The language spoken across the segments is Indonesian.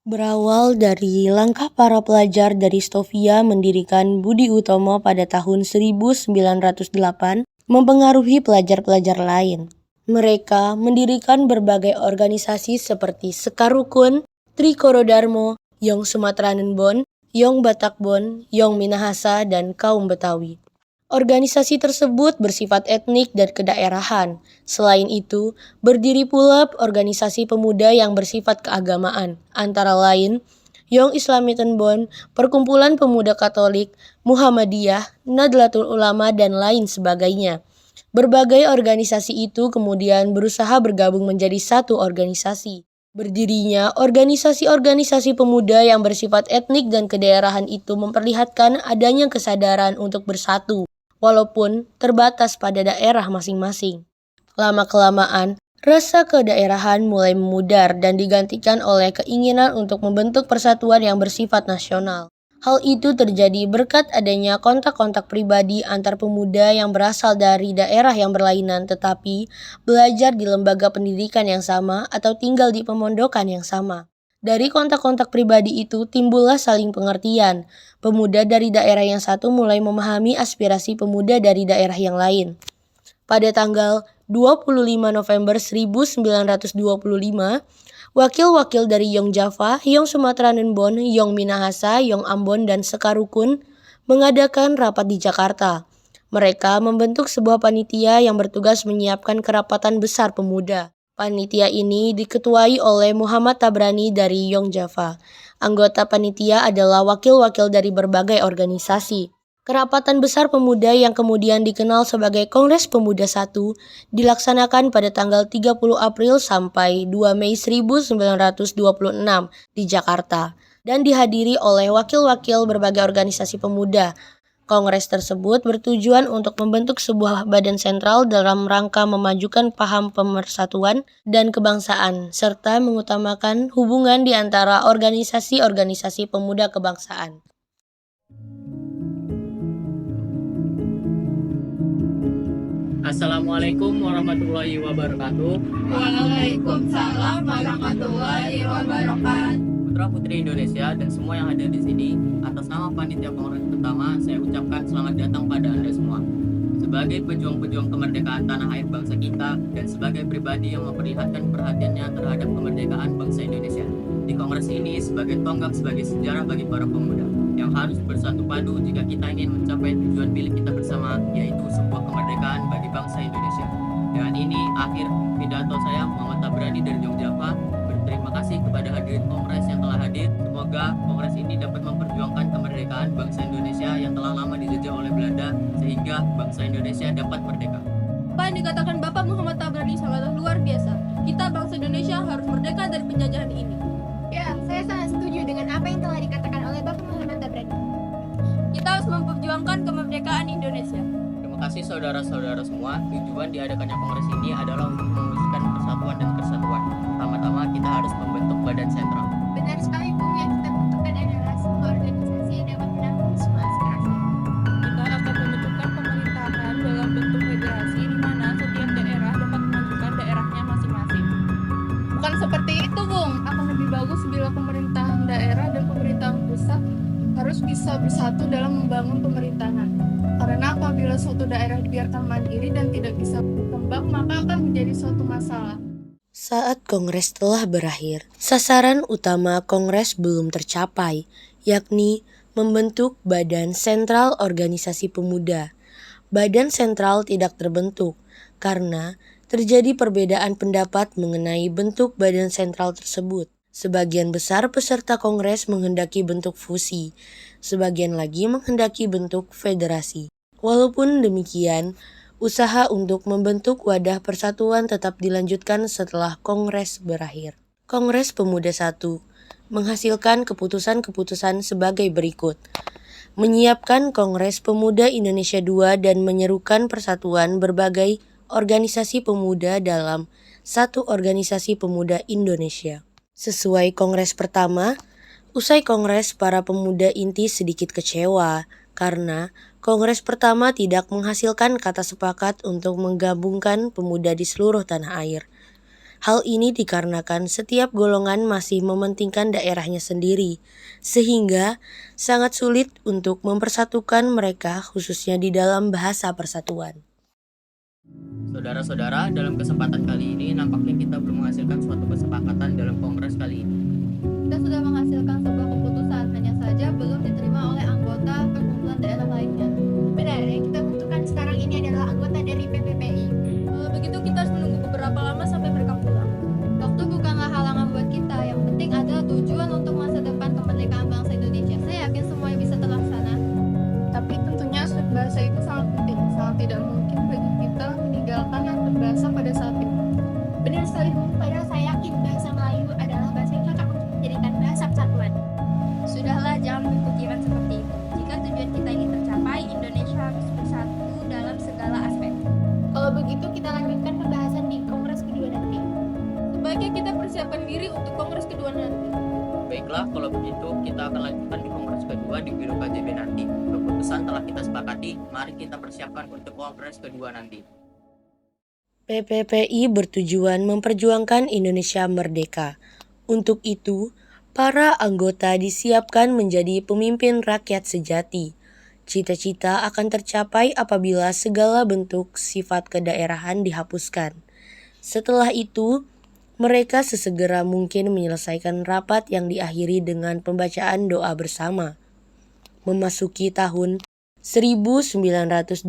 Berawal dari langkah para pelajar dari Stovia mendirikan Budi Utomo pada tahun 1908 mempengaruhi pelajar-pelajar lain. Mereka mendirikan berbagai organisasi seperti Sekar Rukun, Trikoro Darmo, Yong Sumatranen Bon, Yong Batak Bon, Yong Minahasa, dan Kaum Betawi. Organisasi tersebut bersifat etnik dan kedaerahan. Selain itu, berdiri pula organisasi pemuda yang bersifat keagamaan, antara lain Young Islamiten Bond, Perkumpulan Pemuda Katolik, Muhammadiyah, Nadlatul Ulama, dan lain sebagainya. Berbagai organisasi itu kemudian berusaha bergabung menjadi satu organisasi. Berdirinya organisasi-organisasi pemuda yang bersifat etnik dan kedaerahan itu memperlihatkan adanya kesadaran untuk bersatu, walaupun terbatas pada daerah masing-masing. Lama-kelamaan, rasa kedaerahan mulai memudar dan digantikan oleh keinginan untuk membentuk persatuan yang bersifat nasional. Hal itu terjadi berkat adanya kontak-kontak pribadi antar pemuda yang berasal dari daerah yang berlainan tetapi belajar di lembaga pendidikan yang sama atau tinggal di pemondokan yang sama. Dari kontak-kontak pribadi itu timbullah saling pengertian. Pemuda dari daerah yang satu mulai memahami aspirasi pemuda dari daerah yang lain. Pada tanggal 25 November 1925, wakil-wakil dari Yong Java, Yong Sumatranen Bon, Yong Minahasa, Yong Ambon, dan Sekar Rukun mengadakan rapat di Jakarta. Mereka membentuk sebuah panitia yang bertugas menyiapkan kerapatan besar pemuda. Panitia ini diketuai oleh Muhammad Tabrani dari Yong Java. Anggota panitia adalah wakil-wakil dari berbagai organisasi. Kerapatan besar pemuda yang kemudian dikenal sebagai Kongres Pemuda I dilaksanakan pada tanggal 30 April sampai 2 Mei 1926 di Jakarta dan dihadiri oleh wakil-wakil berbagai organisasi pemuda. Kongres tersebut bertujuan untuk membentuk sebuah badan sentral dalam rangka memajukan paham pemersatuan dan kebangsaan serta mengutamakan hubungan di antara organisasi-organisasi pemuda kebangsaan. Assalamualaikum warahmatullahi wabarakatuh. Waalaikumsalam warahmatullahi wabarakatuh. Putra-putri Indonesia dan semua yang hadir di sini, atas nama panitia Kongres pertama, saya ucapkan selamat datang pada Anda semua. Sebagai pejuang-pejuang kemerdekaan tanah air bangsa kita dan sebagai pribadi yang memperlihatkan perhatiannya terhadap kemerdekaan bangsa Indonesia, di Kongres ini sebagai tonggak sebagai sejarah bagi para pemuda yang harus bersatu padu jika kita ingin mencapai tujuan milik kita bersama, yaitu sebuah kemerdekaan bagi bangsa Indonesia. Dengan ini, akhir pidato saya, Muhammad Tabrani dari Yogyakarta. Berterima kasih kepada hadirin Kongres yang telah hadir. Semoga Kongres ini dapat memperjuangkan kemerdekaan bangsa Indonesia yang telah lama dijajah oleh Belanda, sehingga bangsa Indonesia dapat merdeka. Apa yang dikatakan Bapak Muhammad Tabrani sangat luar biasa. Kita bangsa Indonesia harus merdeka dari penjajahan ini. Ya, saya sangat setuju dengan apa yang telah dikatakan oleh Bapak Muhammad Tabrani. Kita harus memperjuangkan kemerdekaan Indonesia. Terima kasih saudara-saudara semua. Tujuan diadakannya Kongres ini adalah untuk mewujudkan persatuan dan kesatuan. Pertama-tama kita harus membentuk badan sentral. Benar sekali, Bu. Yang kita butuhkan adalah sebuah organisasi yang dapat menampung semua aspirasi. Kita akan membentukkan pemerintahan dalam bentuk federasi di mana setiap daerah dapat menentukan daerahnya masing-masing. Bukan seperti itu, Bung. Akan lebih bagus bila pemerintahan daerah dan pemerintahan pusat harus bisa bersatu dalam membangun pemerintahan. Karena apabila suatu daerah dibiarkan mandiri dan tidak bisa berkembang, maka akan menjadi suatu masalah. Saat Kongres telah berakhir, sasaran utama Kongres belum tercapai, yakni membentuk Badan Sentral Organisasi Pemuda. Badan Sentral tidak terbentuk karena terjadi perbedaan pendapat mengenai bentuk Badan Sentral tersebut. Sebagian besar peserta Kongres menghendaki bentuk fusi, sebagian lagi menghendaki bentuk federasi. Walaupun demikian, usaha untuk membentuk wadah persatuan tetap dilanjutkan setelah Kongres berakhir. Kongres Pemuda I menghasilkan keputusan-keputusan sebagai berikut. Menyiapkan Kongres Pemuda Indonesia II dan menyerukan persatuan berbagai organisasi pemuda dalam satu organisasi pemuda Indonesia. Sesuai Kongres pertama, usai Kongres para pemuda inti sedikit kecewa karena Kongres pertama tidak menghasilkan kata sepakat untuk menggabungkan pemuda di seluruh tanah air. Hal ini dikarenakan setiap golongan masih mementingkan daerahnya sendiri, sehingga sangat sulit untuk mempersatukan mereka khususnya di dalam bahasa persatuan. Saudara-saudara, dalam kesempatan kali ini nampaknya kita belum menghasilkan suatu kesepakatan dalam kongres kali ini. Kita sudah menghasilkan sebuah keputusan, hanya saja belum diterima oleh anggota perkumpulan daerah lainnya. Benar, yang kita butuhkan sekarang ini adalah anggota dari PPPI. Kalau begitu kita harus menunggu beberapa lama sampai mereka pulang. Waktu bukanlah halangan buat kita, yang penting adalah tujuan untuk masa depan kemerdekaan bangsa Indonesia. Saya yakin semuanya bisa terlaksana. Tapi tentunya aspek bahasa itu sangat penting, sangat tidak mungkin bagi kita meninggalkan aspek bahasa pada saat itu. Benar sekali, Bu. Padahal saya yakin bahasa Melayu adalah bahasa yang cocok untuk dijadikan bahasa persatuan. Sudahlah, jangan berpikiran seperti itu. Jika tujuan kita ingin tercapai, Indonesia harus bersatu dalam segala aspek. Kalau begitu kita lanjutkan pembahasan di kongres kedua nanti. Sebaiknya kita persiapkan diri untuk kongres kedua nanti. Baiklah, kalau begitu kita akan lanjutkan di kongres kedua di Biro KJB nanti. Keputusan telah kita sepakati, mari kita persiapkan untuk kongres kedua nanti. PPPI bertujuan memperjuangkan Indonesia merdeka. Untuk itu, para anggota disiapkan menjadi pemimpin rakyat sejati. Cita-cita akan tercapai apabila segala bentuk sifat kedaerahan dihapuskan. Setelah itu, mereka sesegera mungkin menyelesaikan rapat yang diakhiri dengan pembacaan doa bersama. Memasuki tahun 1928,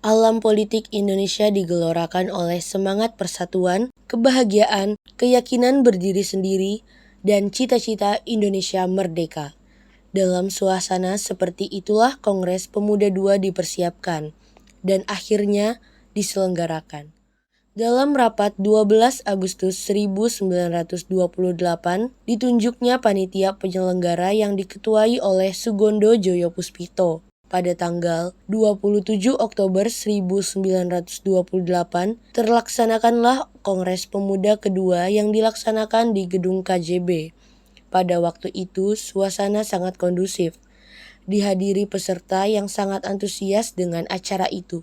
alam politik Indonesia digelorakan oleh semangat persatuan, kebahagiaan, keyakinan berdiri sendiri, dan cita-cita Indonesia merdeka. Dalam suasana seperti itulah Kongres Pemuda II dipersiapkan dan akhirnya diselenggarakan. Dalam rapat 12 Agustus 1928, ditunjuknya panitia penyelenggara yang diketuai oleh Sugondo Joyopuspito. Pada tanggal 27 Oktober 1928, terlaksanakanlah Kongres Pemuda kedua yang dilaksanakan di Gedung KJB. Pada waktu itu, suasana sangat kondusif. Dihadiri peserta yang sangat antusias dengan acara itu.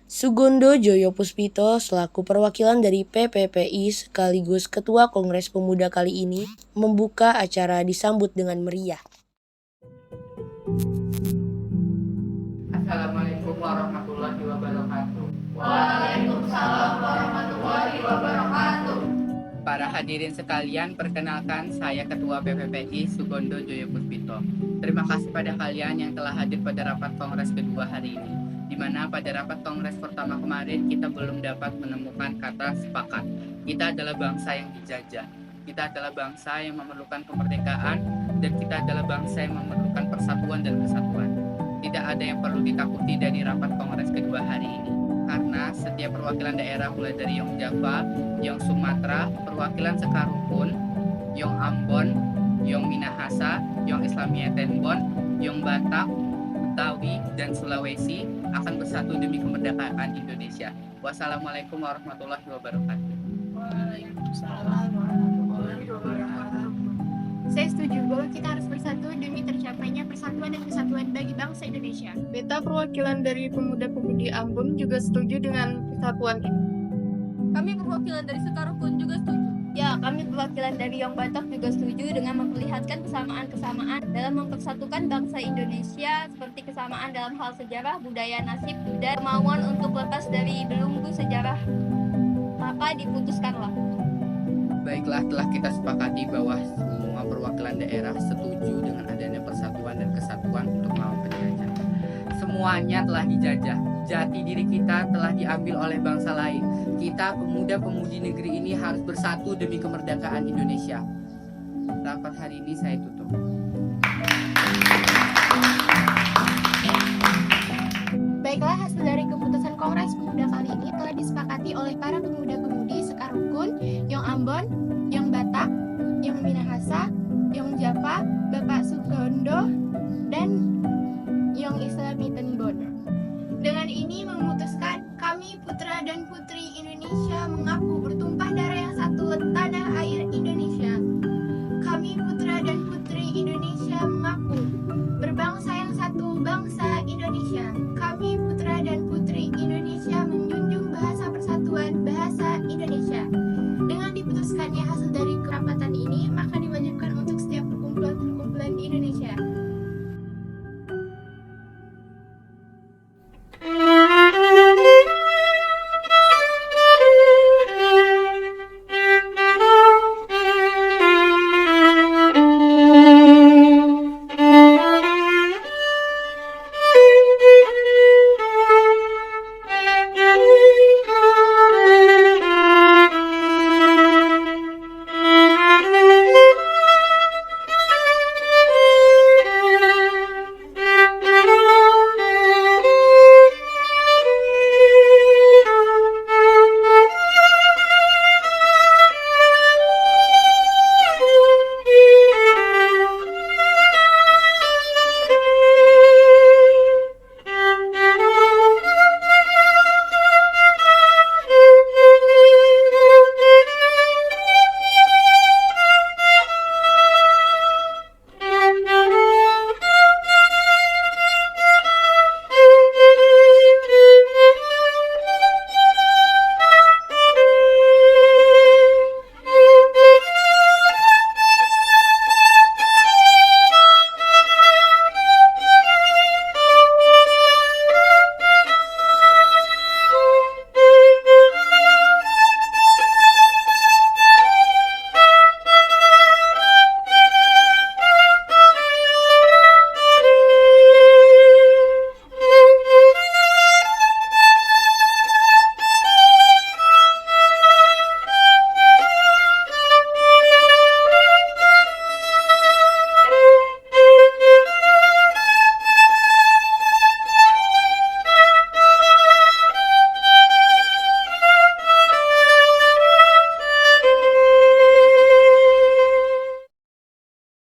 Sugondo Joyopuspito selaku perwakilan dari PPPI sekaligus Ketua Kongres Pemuda kali ini membuka acara disambut dengan meriah. Assalamualaikum warahmatullahi wabarakatuh. Waalaikumsalam warahmatullahi wabarakatuh. Para hadirin sekalian, perkenalkan saya Ketua PPPI Sugondo Joyopuspito. Terima kasih pada kalian yang telah hadir pada rapat kongres kedua hari ini, di mana pada rapat kongres pertama kemarin kita belum dapat menemukan kata sepakat. Kita adalah bangsa yang dijajah. Kita adalah bangsa yang memerlukan kemerdekaan, dan kita adalah bangsa yang memerlukan persatuan dan kesatuan. Tidak ada yang perlu ditakuti dari rapat kongres kedua hari ini, karena setiap perwakilan daerah mulai dari Yong Java, Yong Sumatera, perwakilan Sekarukun, Yong Ambon, Yong Minahasa, Yong Islamia Tenbon, Yong Batak, Betawi, dan Sulawesi akan bersatu demi kemerdekaan Indonesia. Wassalamualaikum warahmatullahi wabarakatuh. Waalaikumsalam warahmatullahi wabarakatuh. Saya setuju bahwa kita harus bersatu demi tercapainya persatuan dan kesatuan bagi bangsa Indonesia. Beta perwakilan dari pemuda-pemudi Ambon juga setuju dengan kesatuan ini. Kami perwakilan dari Sekarukun juga setuju. Ya, kami perwakilan dari Yong Batak juga setuju dengan memperlihatkan kesamaan-kesamaan dalam mempersatukan bangsa Indonesia, seperti kesamaan dalam hal sejarah, budaya, nasib, dan kemauan untuk lepas dari belenggu sejarah. Maka diputuskanlah. Baiklah, telah kita sepakati bahwa semua perwakilan daerah setuju dengan adanya persatuan dan kesatuan untuk melawan penjajah. Semuanya telah dijajah. Jati diri kita telah diambil oleh bangsa lain. Kita pemuda-pemudi negeri ini harus bersatu demi kemerdekaan Indonesia. Rapat hari ini saya tutup. Baiklah, hasil dari keputusan Kongres Pemuda kali ini telah disepakati oleh para pemuda-pemudi Sekarukun, Yong Ambon, Yong Batak, Yong Minahasa, Yong Java, Bapak Sugondo, dan Yong Islami Tenbon. Dengan ini memutuskan kami putra dan putri Indonesia mengaku bertumpah darah